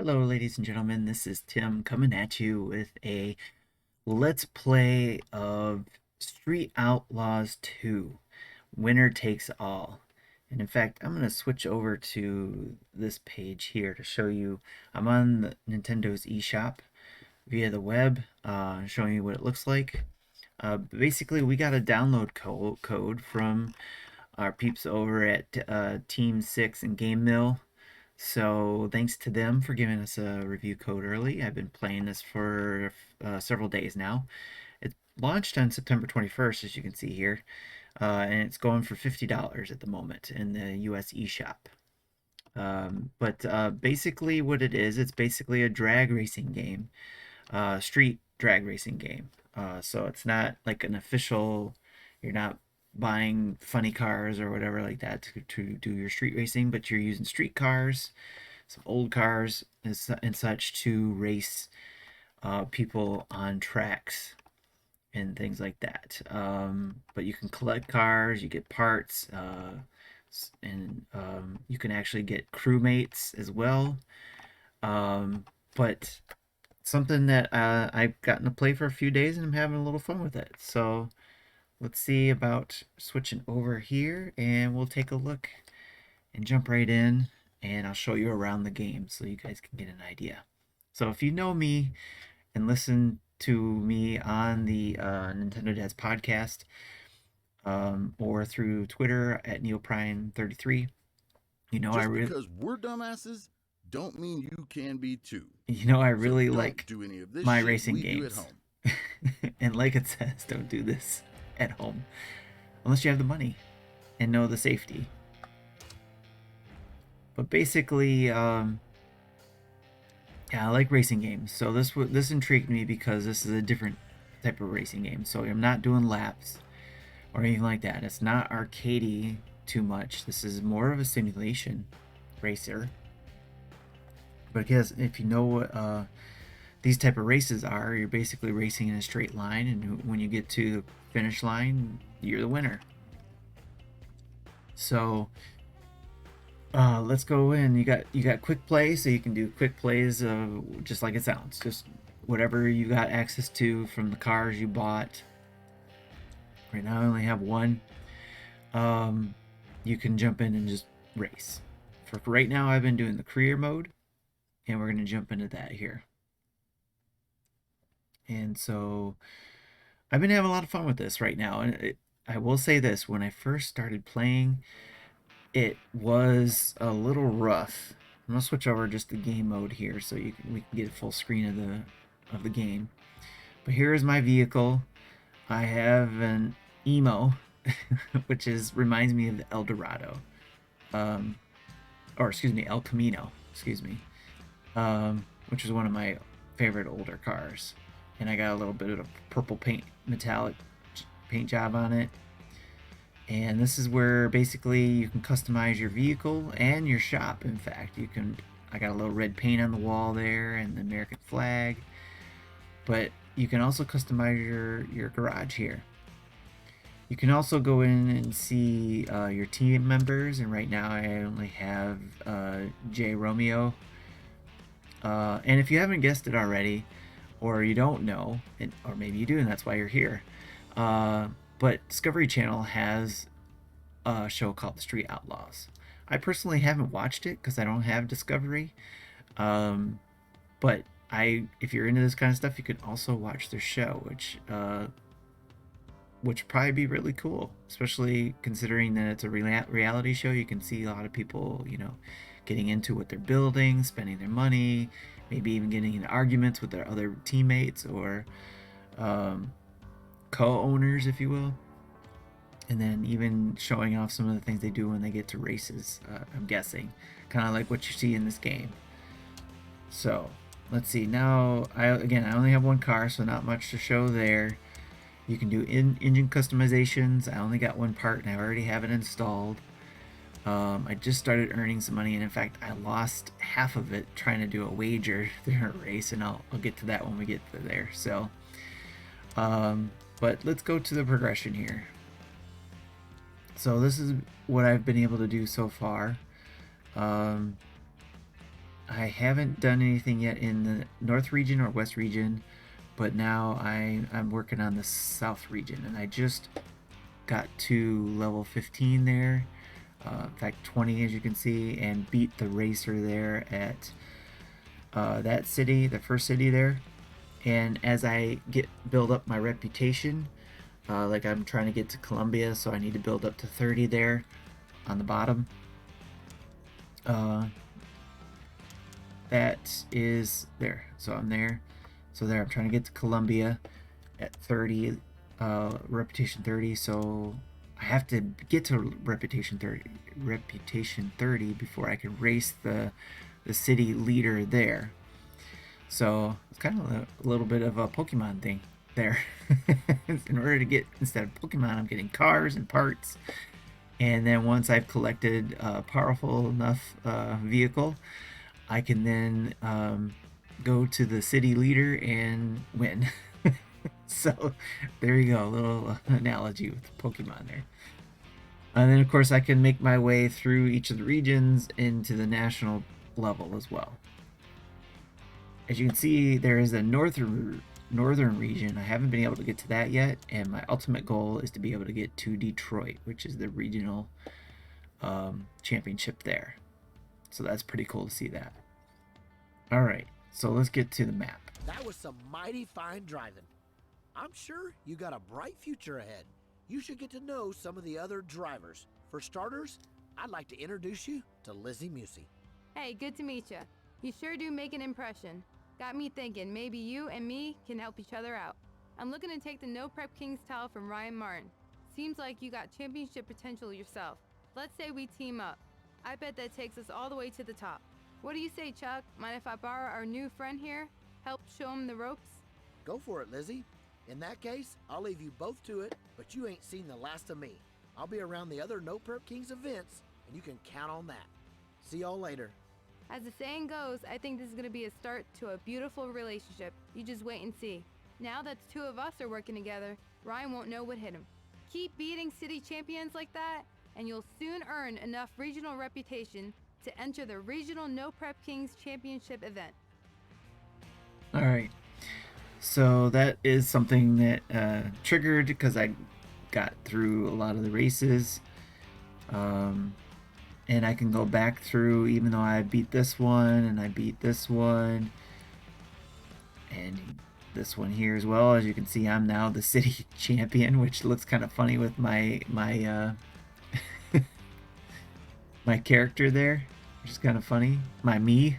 Hello, ladies and gentlemen. This is Tim coming at you with a Let's Play of Street Outlaws 2, Winner Takes All. And in fact, I'm going to switch over to this page here to show you. I'm on the Nintendo's eShop via the web, showing you what it looks like. Basically, we got a download code from our peeps over at Team 6 and Game Mill. So thanks to them for giving us a review code early. I've been playing this for several days now. It launched on September 21st, as you can see here, and it's going for $50 at the moment in the US eShop. But basically what it is, it's basically a drag racing game, street drag racing game. So it's not like an official, you're not buying funny cars or whatever like that to do your street racing, but you're using street cars, some old cars and such to race people on tracks and things like that. But you can collect cars, you get parts, and you can actually get crewmates as well. But something that I've gotten to play for a few days and I'm having a little fun with it. So let's see about switching over here and we'll take a look and jump right in and I'll show you around the game so you guys can get an idea. So if you know me and listen to me on the Nintendo Dads podcast or through Twitter at NeoPrime33, you know Just because we're dumbasses don't mean you can be too. I So really don't like do any of this my shit racing we do at games. home. And like it says, don't do this at home unless you have the money and know the safety. But basically, yeah, I like racing games. So this intrigued me because this is a different type of racing game. So I'm not doing laps or anything like that. It's not arcadey too much. This is more of a simulation racer. But I guess if you know what these type of races are, you're basically racing in a straight line, and when you get to the finish line, you're the winner. So let's go in. You got quick play, so you can do quick plays just like it sounds. Just whatever you got access to from the cars you bought. Right now I only have one. You can jump in and just race. For right now I've been doing the career mode, and we're going to jump into that here. And so I've been having a lot of fun with this right now. And I will say this, when I first started playing, it was a little rough. I'm gonna switch over just to game mode here so we can get a full screen of the game. But here is my vehicle. I have an emo, which reminds me of the El Dorado, um, or excuse me, El Camino, excuse me, which is one of my favorite older cars. And I got a little bit of a purple paint, metallic paint job on it. And this is where basically you can customize your vehicle and your shop. In fact, I got a little red paint on the wall there and the American flag. But you can also customize your garage here. You can also go in and see your team members, and right now I only have J Romeo. And if you haven't guessed it already, or you don't know, or maybe you do and that's why you're here, but Discovery Channel has a show called The Street Outlaws. I personally haven't watched it because I don't have Discovery, but if you're into this kind of stuff, you can also watch their show, which would probably be really cool, especially considering that it's a reality show. You can see a lot of people, getting into what they're building, spending their money, maybe even getting into arguments with their other teammates or co-owners, if you will, and then even showing off some of the things they do when they get to races. I'm guessing, kind of like what you see in this game. So let's see. Now, I only have one car, so not much to show there. You can do engine customizations. I only got one part, and I already have it installed. I just started earning some money, and in fact, I lost half of it trying to do a wager during a race, and I'll get to that when we get to there. So, but let's go to the progression here. So this is what I've been able to do so far. I haven't done anything yet in the North region or West region, but now I'm working on the South region, and I just got to level 15 there. In fact, 20 as you can see, and beat the racer there at that city, the first city there. And as I build up my reputation, like I'm trying to get to Columbia, so I need to build up to 30 there on the bottom. That is there. So I'm there. So there, I'm trying to get to Columbia at 30, reputation 30. So I have to get to reputation 30 before I can race the city leader there. So it's kind of a little bit of a Pokemon thing there. In order to get, instead of Pokemon, I'm getting cars and parts. And then once I've collected a powerful enough vehicle, I can then go to the city leader and win. So there you go, a little analogy with Pokemon there. And then of course I can make my way through each of the regions into the national level as well. As you can see, there is a northern region. I haven't been able to get to that yet, and my ultimate goal is to be able to get to Detroit, which is the regional championship there. So that's pretty cool to see that. All right, so let's get to the map. That was some mighty fine driving. I'm sure you got a bright future ahead. You should get to know some of the other drivers. For starters, I'd like to introduce you to Lizzie Musey. Hey, good to meet you. You sure do make an impression. Got me thinking maybe you and me can help each other out. I'm looking to take the No Prep Kings title from Ryan Martin. Seems like you got championship potential yourself. Let's say we team up. I bet that takes us all the way to the top. What do you say, Chuck? Mind if I borrow our new friend here? Help show him the ropes? Go for it, Lizzie. In that case, I'll leave you both to it, but you ain't seen the last of me. I'll be around the other No Prep Kings events, and you can count on that. See y'all later. As the saying goes, I think this is going to be a start to a beautiful relationship. You just wait and see. Now that the two of us are working together, Ryan won't know what hit him. Keep beating city champions like that, and you'll soon earn enough regional reputation to enter the Regional No Prep Kings Championship event. All right. So that is something that triggered because I got through a lot of the races. And I can go back through, even though I beat this one and I beat this one and this one here as well. As you can see, I'm now the city champion, which looks kind of funny with my my character there, which is kind of funny. My me.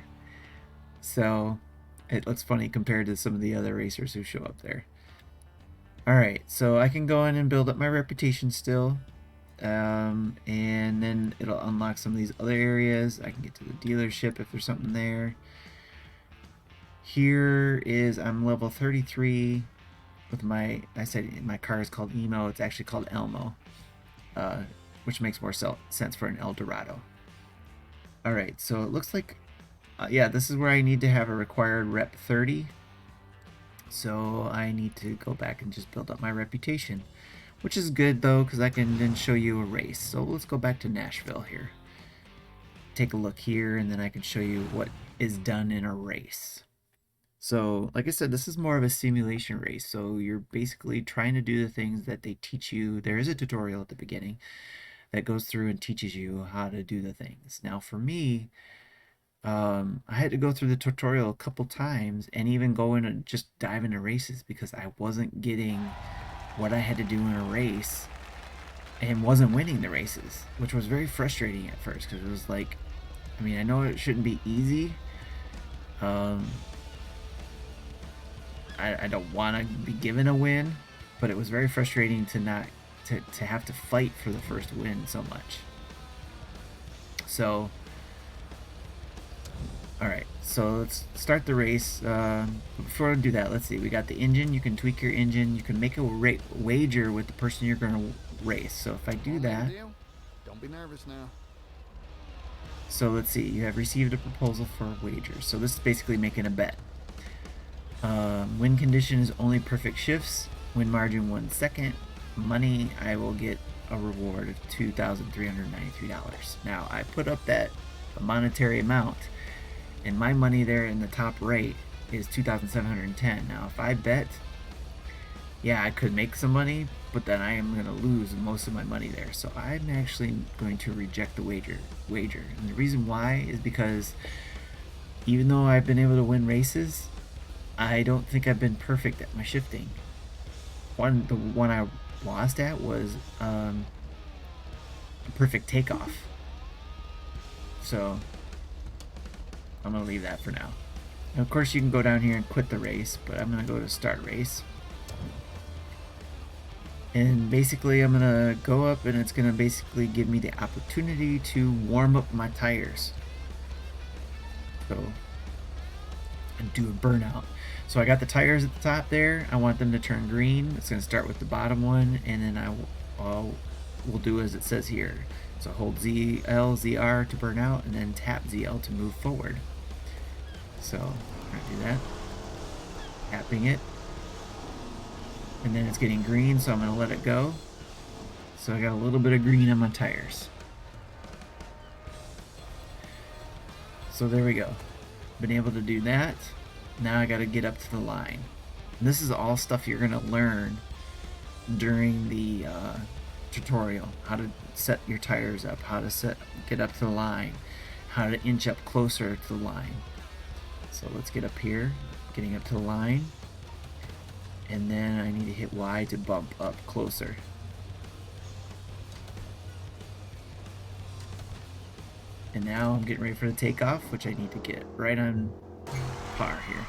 So it looks funny compared to some of the other racers who show up there. Alright, so I can go in and build up my reputation still. And then it'll unlock some of these other areas. I can get to the dealership if there's something there. Here is, I'm level 33 with my, I said my car is called Emo. It's actually called Elmo, which makes more sense for an El Dorado. Alright, so it looks like, yeah, this is where I need to have a required rep 30. So I need to go back and just build up my reputation, which is good though, because I can then show you a race. So let's go back to Nashville here. Take a look here, and then I can show you what is done in a race. So like I said, this is more of a simulation race. So you're basically trying to do the things that they teach you. There is a tutorial at the beginning that goes through and teaches you how to do the things. Now for me, I had to go through the tutorial a couple times and even go in and just dive into races because I wasn't getting what I had to do in a race and wasn't winning the races, which was very frustrating at first because it was like, I mean, I know it shouldn't be easy. I don't want to be given a win, but it was very frustrating to not to have to fight for the first win so much. So alright, so let's start the race. Before I do that, let's see. We got the engine. You can tweak your engine. You can make a wager with the person you're going to race. So if I do that... Don't be nervous now. So let's see. You have received a proposal for a wager. So this is basically making a bet. Win condition is only perfect shifts. Win margin 1 second. Money, I will get a reward of $2,393. Now, I put up that monetary amount And my money there in the top right is 2,710. Now, if I bet, yeah, I could make some money, but then I am going to lose most of my money there. So I'm actually going to reject the wager. And the reason why is because even though I've been able to win races, I don't think I've been perfect at my shifting. The one I lost at was a perfect takeoff. So I'm going to leave that for now. And of course, you can go down here and quit the race, but I'm going to go to start race. And basically, I'm going to go up and it's going to basically give me the opportunity to warm up my tires. So, and do a burnout. So I got the tires at the top there. I want them to turn green. It's going to start with the bottom one, and then we'll do as it says here. So hold ZL, ZR to burn out, and then tap ZL to move forward. So I'm going to do that. Tapping it. And then it's getting green, so I'm going to let it go. So I got a little bit of green on my tires. So there we go. Been able to do that. Now I got to get up to the line. And this is all stuff you're going to learn during the tutorial. How to set your tires up, how to get up to the line, how to inch up closer to the line. So let's get up here, getting up to the line. And then I need to hit Y to bump up closer. And now I'm getting ready for the takeoff, which I need to get right on par here.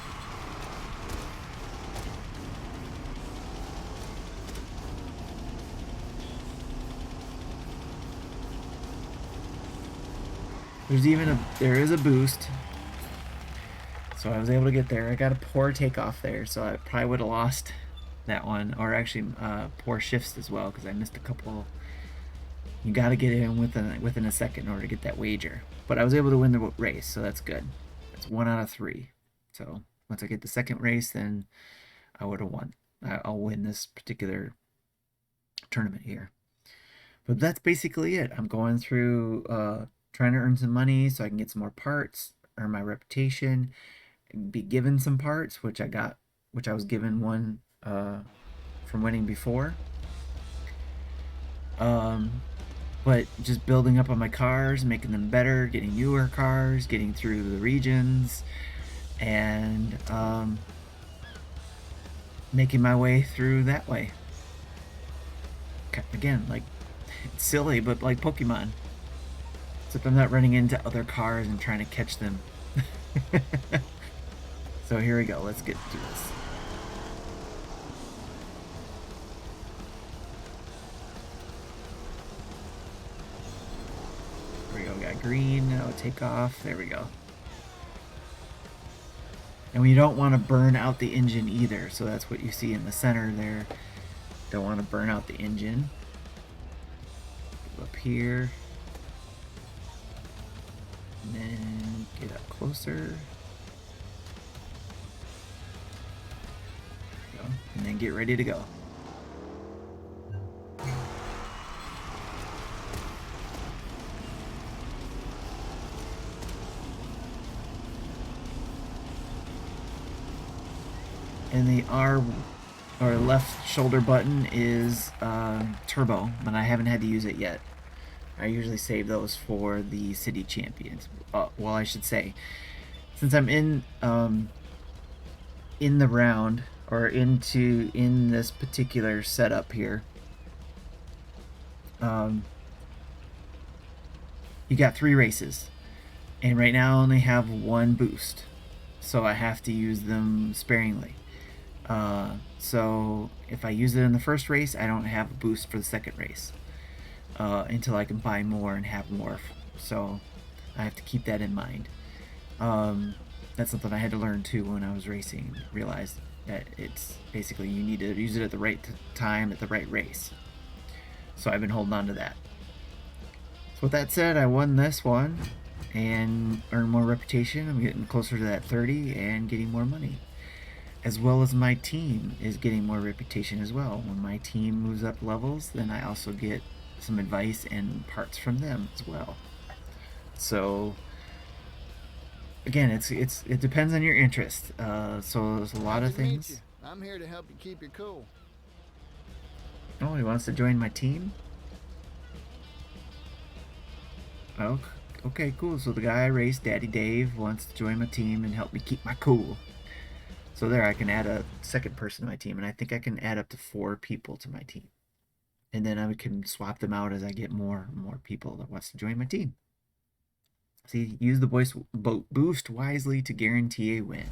There is a boost. So I was able to get there. I got a poor takeoff there, so I probably would have lost that one, or actually poor shifts as well, because I missed a couple. You got to get in within a second in order to get that wager. But I was able to win the race, so that's good. It's 1 out of 3. So once I get the second race, then I would have won. I'll win this particular tournament here. But that's basically it. I'm going through trying to earn some money so I can get some more parts, earn my reputation, be given some parts, which I was given one from winning before. But just building up on my cars, making them better, getting newer cars, getting through the regions, and making my way through that way. Again, like, it's silly, but like Pokemon. Except I'm not running into other cars and trying to catch them. So here we go, let's get to this. There we go, we got green, now take off, there we go. And we don't want to burn out the engine either, so that's what you see in the center there. Don't want to burn out the engine. Go up here. And then get up closer. And then get ready to go. And the R or left shoulder button is turbo, but I haven't had to use it yet. I usually save those for the city champions. Well, I should say, since I'm in the round, or in this particular setup here, you got 3 races, and right now I only have 1 boost, so I have to use them sparingly. So if I use it in the first race, I don't have a boost for the second race until I can buy more and have more. So I have to keep that in mind. That's something I had to learn too when I was racing. Realized that it's basically you need to use it at the right time at the right race. So I've been holding on to that. So with that said, I won this one and earned more reputation. I'm getting closer to that 30 and getting more money. As well as my team is getting more reputation as well. When my team moves up levels, then I also get some advice and parts from them as well. So again, it depends on your interest. So there's a lot of Glad to meet you. things. I'm here to help you keep your cool. Oh, he wants to join my team? Oh, okay, cool. So the guy I raced, Daddy Dave, wants to join my team and help me keep my cool. So there, I can add a second person to my team, and I think I can add up to 4 people to my team. And then I can swap them out as I get more and more people that wants to join my team. See, use the voice boost wisely to guarantee a win.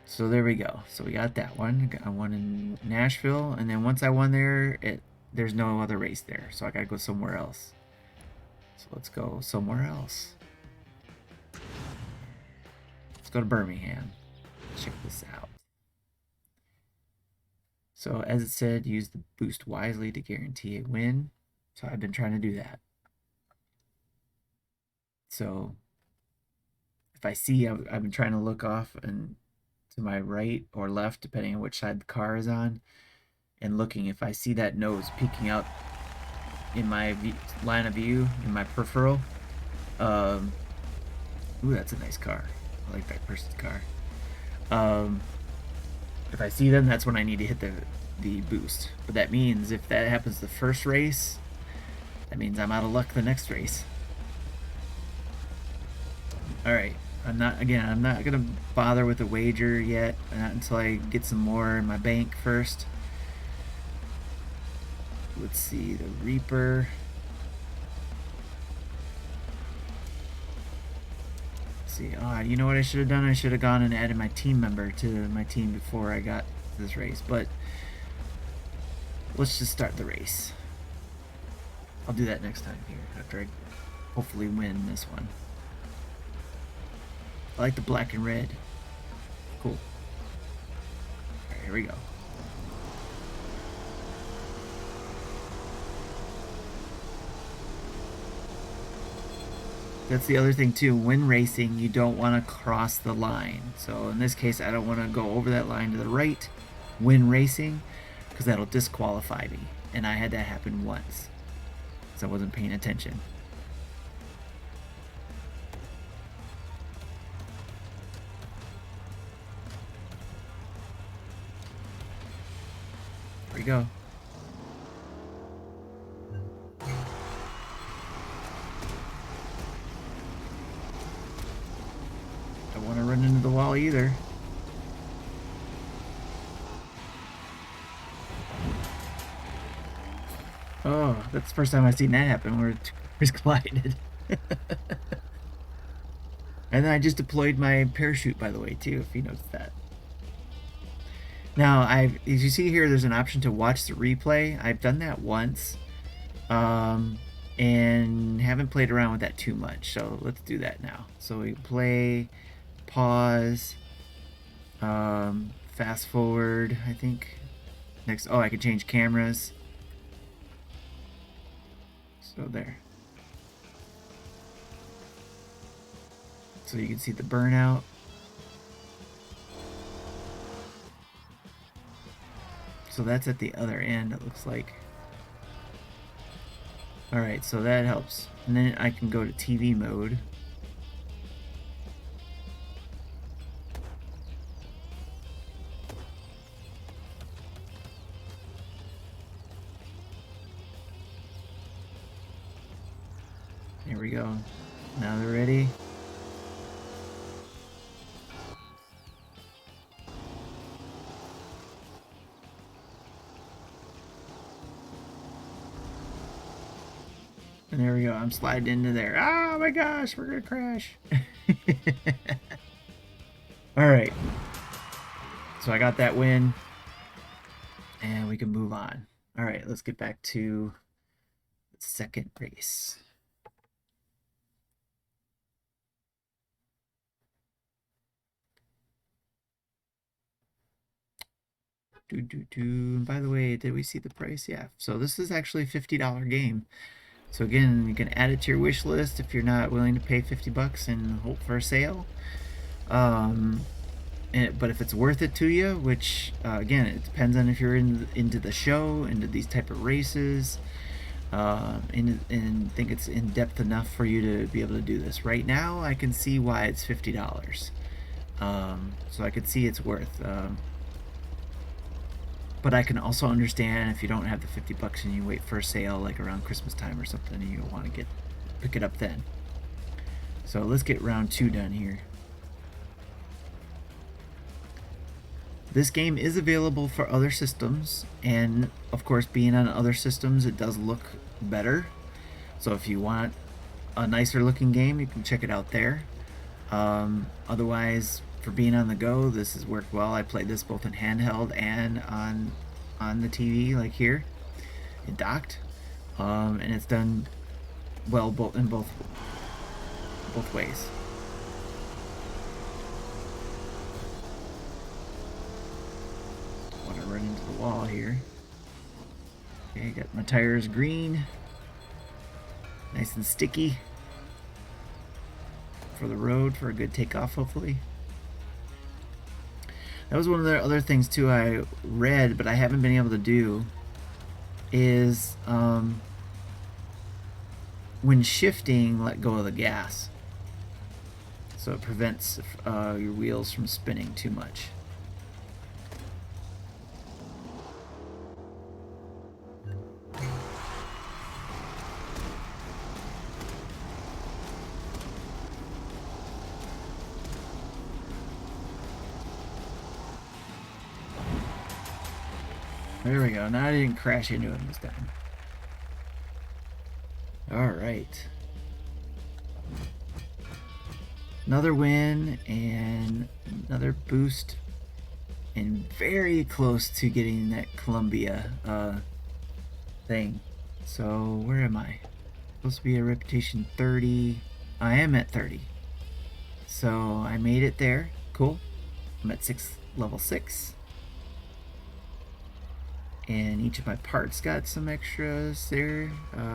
So there we go. So we got that one. I won in Nashville, and then once I won there, there's no other race there, so I gotta go somewhere else. So let's go somewhere else. Let's go to Birmingham. Check this out. So as it said, use the boost wisely to guarantee a win. So I've been trying to do that. So if I see, I've been trying to look off and to my right or left, depending on which side the car is on, and looking. If I see that nose peeking out in my line of view, in my peripheral, ooh, that's a nice car. I like that person's car. If I see them, that's when I need to hit the boost. But that means if that happens the first race, that means I'm out of luck the next race. Alright, I'm not gonna bother with a wager yet, not until I get some more in my bank first. Let's see, the Reaper. Let's see, you know what I should have done? I should have gone and added my team member to my team before I got to this race, but let's just start the race. I'll do that next time here, after I hopefully win this one. I like the black and red. Cool. Alright, here we go. That's the other thing too. When racing, you don't want to cross the line. So in this case, I don't want to go over that line to the right when racing, because that'll disqualify me. And I had that happen once, so I wasn't paying attention. Here we go. Don't want to run into the wall either. Oh, that's the first time I've seen that happen, where two cars collided. And then I just deployed my parachute, by the way, too, if you noticed that. Now, as you see here, there's an option to watch the replay. I've done that once, and haven't played around with that too much. So let's do that now. So we play, pause, fast forward, I think. Next, I can change cameras. So there. So you can see the burnout. So that's at the other end, it looks like. Alright, so that helps. And then I can go to TV mode. There we go. Now they're ready. And there we go. I'm sliding into there. Oh my gosh, we're gonna crash. Alright. So I got that win. And we can move on. Alright, let's get back to the second race. By the way, did we see the price? Yeah. So this is actually a $50 game. So again, you can add it to your wish list if you're not willing to pay 50 bucks and hope for a sale. But if it's worth it to you, which again, it depends on if you're into the show, into these type of races. and think it's in depth enough for you to be able to do this. Right now, I can see why it's $50. So I could see it's worth. But I can also understand if you don't have the $50 and you wait for a sale like around Christmas time or something, and you want to pick it up then. So let's get round 2 done here. This game is available for other systems, and of course, being on other systems, it does look better. So if you want a nicer looking game, you can check it out there. Otherwise, for being on the go, this has worked well. I played this both in handheld and on the TV, like here. It docked, and it's done well in both ways. Want to run into the wall here. Okay, got my tires green, nice and sticky for the road for a good takeoff, hopefully. That was one of the other things too I read, but I haven't been able to do, is when shifting, let go of the gas. So it prevents your wheels from spinning too much. There we go. Now I didn't crash into him this time. Alright. Another win and another boost. And very close to getting that Columbia thing. So where am I? Supposed to be a reputation 30. I am at 30. So I made it there. Cool. I'm at level 6. And each of my parts got some extras there.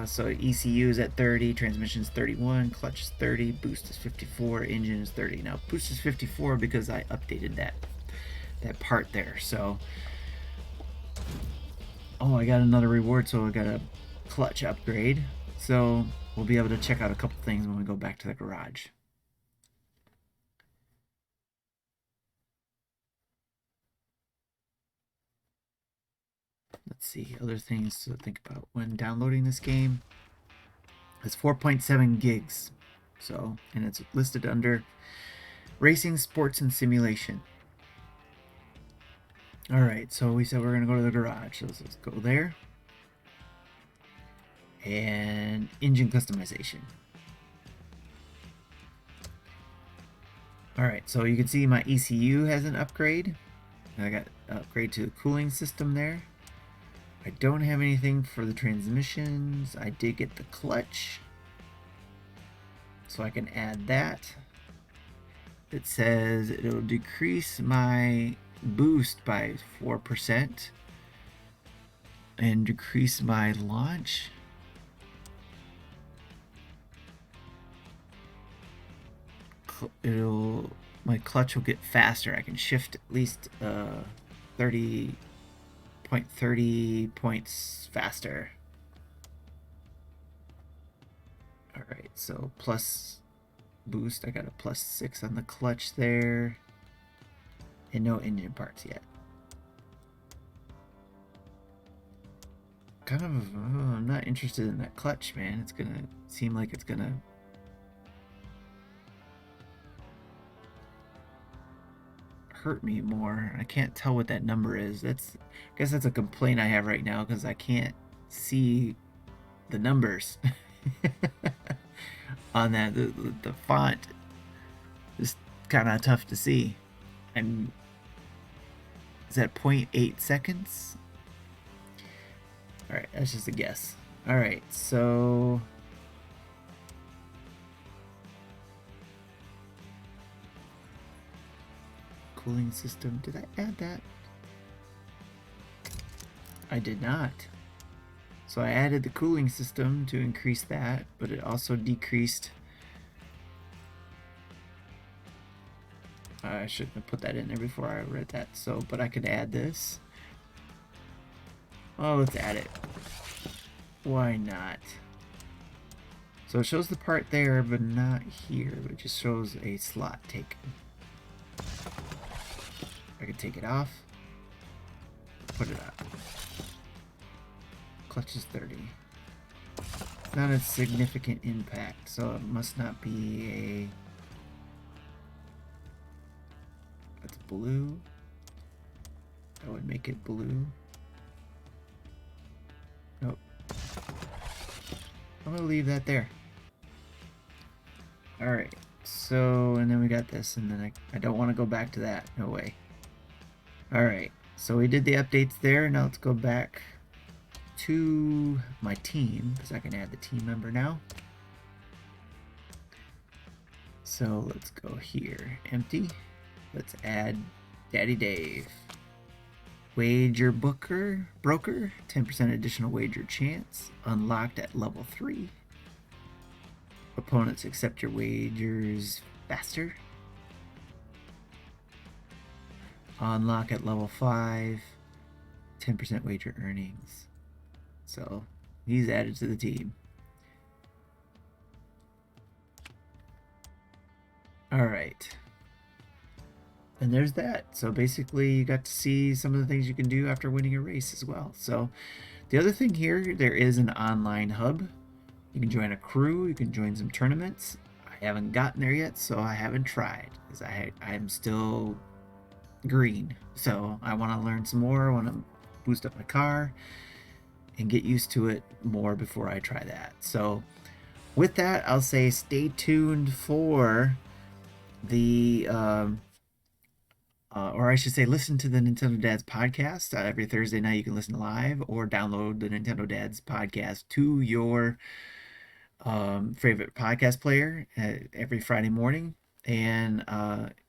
So ECU is at 30, transmission is 31, clutch is 30, boost is 54, engine is 30. Now boost is 54 because I updated that part there. So, oh, I got another reward, so I got a clutch upgrade. So we'll be able to check out a couple things when we go back to the garage. Let's see, other things to think about when downloading this game. It's 4.7 gigs. So, and it's listed under racing, sports, and simulation. Alright, so we said we're going to go to the garage. So let's go there. And engine customization. Alright, so you can see my ECU has an upgrade. I got an upgrade to the cooling system there. I don't have anything for the transmissions. I did get the clutch, so I can add that. It says it'll decrease my boost by 4% and decrease my launch. My clutch will get faster. I can shift at least 30 points faster. Alright, so plus boost, I got a +6 on the clutch there. And no engine parts yet. Kind of, I'm not interested in that clutch, man. It's gonna seem like it's gonna hurt me more. I can't tell what that number is. I guess that's a complaint I have right now, because I can't see the numbers on that. The font is kind of tough to see. Is that 0.8 seconds? Alright, that's just a guess. Alright, so cooling system. Did I add that? I did not. So I added the cooling system to increase that, but it also decreased. I shouldn't have put that in there before I read that. So, but I could add this. Oh, let's add it. Why not? So it shows the part there, but not here. It just shows a slot taken. I can take it off. Put it up. Clutch is 30. Not a significant impact, so it must not be a... That's blue. That would make it blue. Nope. I'm gonna leave that there. Alright, so, and then we got this, and then I don't want to go back to that. No way. Alright, so we did the updates there. Now let's go back to my team, because I can add the team member now. So let's go here. Empty. Let's add Daddy Dave. Wager broker, 10% additional wager chance, unlocked at level 3. Opponents accept your wagers faster. Unlock at level 5, 10% wager earnings. So he's added to the team. Alright. And there's that. So basically you got to see some of the things you can do after winning a race as well. So the other thing here, there is an online hub. You can join a crew, you can join some tournaments. I haven't gotten there yet, so I haven't tried, because I'm still green. So I want to learn some more, I want to boost up my car and get used to it more before I try that. So with that, I'll say stay tuned for the or I should say listen to the Nintendo Dads podcast. Every Thursday night you can listen live or download the Nintendo Dads podcast to your favorite podcast player every Friday morning. And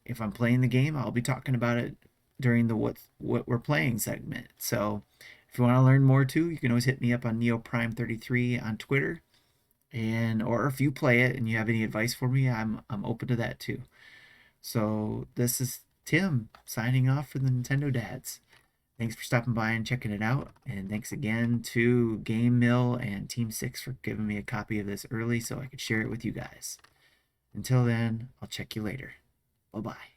if I'm playing the game, I'll be talking about it during the what we're playing segment. So if you want to learn more too, you can always hit me up on NeoPrime33 on Twitter. And or if you play it and you have any advice for me, I'm open to that too. So this is Tim signing off for the Nintendo Dads. Thanks for stopping by and checking it out. And thanks again to Game Mill and Team 6 for giving me a copy of this early so I could share it with you guys. Until then, I'll check you later. Bye-bye.